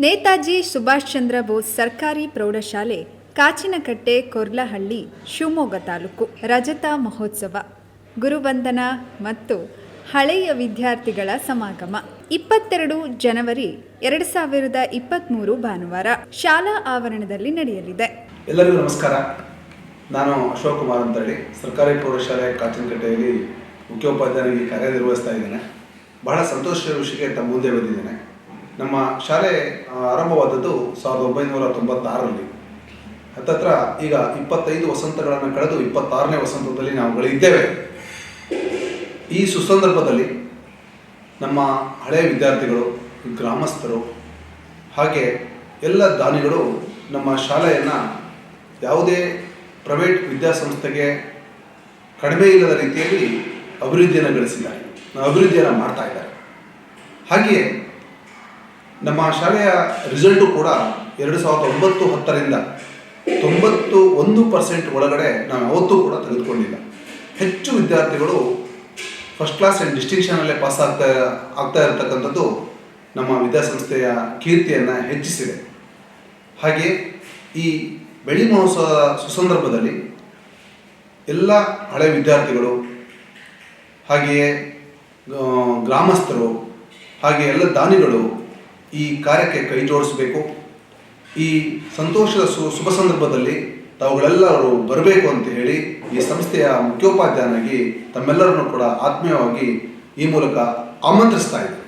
ನೇತಾಜಿ ಸುಭಾಷ್ ಚಂದ್ರ ಬೋಸ್ ಸರ್ಕಾರಿ ಪ್ರೌಢಶಾಲೆ ಕಾಚಿನಕಟ್ಟೆ ಕೊರ್ಲಹಳ್ಳಿ ಶಿವಮೊಗ್ಗ ತಾಲೂಕು ರಜತ ಮಹೋತ್ಸವ ಗುರುವಂದನಾ ಮತ್ತು ಹಳೆಯ ವಿದ್ಯಾರ್ಥಿಗಳ ಸಮಾಗಮ 22 ಜನವರಿ 2023 ಭಾನುವಾರ ಶಾಲಾ ಆವರಣದಲ್ಲಿ ನಡೆಯಲಿದೆ. ಎಲ್ಲರಿಗೂ ನಮಸ್ಕಾರ. ನಾನು ಅಶೋಕ್ ಕುಮಾರ್ ಅಂತ ಹೇಳಿ ಸರ್ಕಾರಿ ಪ್ರೌಢಶಾಲೆ ಕಾಚಿನಕಟ್ಟೆಯಲ್ಲಿ ಮುಖ್ಯೋಪಾಧ್ಯಾಯನಾಗಿ ಕಾರ್ಯನಿರ್ವಹಿಸ್ತಾ ಇದ್ದೇನೆ. ಬಹಳ ಸಂತೋಷದ ವಿಷಯಕ್ಕೆ ತಮ್ಮ ಮುಂದೆ ಬಂದಿದ್ದೇನೆ. ನಮ್ಮ ಶಾಲೆ ಆರಂಭವಾದದ್ದು 1996ರಲ್ಲಿ. ಹತ್ತತ್ರ ಈಗ 25 ವಸಂತಗಳನ್ನು ಕಳೆದು 26ನೇ ವಸಂತದಲ್ಲಿ ನಾವುಗಳಿದ್ದೇವೆ. ಈ ಸುಸಂದರ್ಭದಲ್ಲಿ ನಮ್ಮ ಹಳೆಯ ವಿದ್ಯಾರ್ಥಿಗಳು, ಗ್ರಾಮಸ್ಥರು ಹಾಗೆ ಎಲ್ಲ ದಾನಿಗಳು ನಮ್ಮ ಶಾಲೆಯನ್ನು ಯಾವುದೇ ಪ್ರೈವೇಟ್ ವಿದ್ಯಾಸಂಸ್ಥೆಗೆ ಕಡಿಮೆ ಇಲ್ಲದ ರೀತಿಯಲ್ಲಿ ಅಭಿವೃದ್ಧಿಯನ್ನು ಮಾಡ್ತಾ ಇದ್ದಾರೆ. ಹಾಗೆಯೇ ನಮ್ಮ ಶಾಲೆಯ ರಿಸಲ್ಟು ಕೂಡ 2009-10ರಿಂದ 91% ಒಳಗಡೆ ನಾವು ಯಾವತ್ತೂ ಕೂಡ ತೆಗೆದುಕೊಂಡಿಲ್ಲ. ಹೆಚ್ಚು ವಿದ್ಯಾರ್ಥಿಗಳು ಫಸ್ಟ್ ಕ್ಲಾಸ್ ಆ್ಯಂಡ್ ಡಿಸ್ಟಿಂಕ್ಷನಲ್ಲೇ ಪಾಸ್ ಆಗ್ತಾ ಇರತಕ್ಕಂಥದ್ದು ನಮ್ಮ ವಿದ್ಯಾಸಂಸ್ಥೆಯ ಕೀರ್ತಿಯನ್ನು ಹೆಚ್ಚಿಸಿದೆ. ಹಾಗೆ ಈ ಬೆಳ್ಳಿ ಮಹೋತ್ಸವದ ಸುಸಂದರ್ಭದಲ್ಲಿ ಎಲ್ಲ ಹಳೆಯ ವಿದ್ಯಾರ್ಥಿಗಳು ಹಾಗೆಯೇ ಗ್ರಾಮಸ್ಥರು ಹಾಗೆ ಎಲ್ಲ ದಾನಿಗಳು ಈ ಕಾರ್ಯಕ್ಕೆ ಕೈ ಜೋಡಿಸಬೇಕು. ಈ ಸಂತೋಷದ ಶುಭ ಸಂದರ್ಭದಲ್ಲಿ ತಾವುಗಳೆಲ್ಲರೂ ಬರಬೇಕು ಅಂತ ಹೇಳಿ ಈ ಸಂಸ್ಥೆಯ ಮುಖ್ಯೋಪಾಧ್ಯಾಯನಾಗಿ ತಮ್ಮೆಲ್ಲರನ್ನು ಕೂಡ ಆತ್ಮೀಯವಾಗಿ ಈ ಮೂಲಕ ಆಮಂತ್ರಿಸ್ತಾ ಇದ್ದೀನಿ.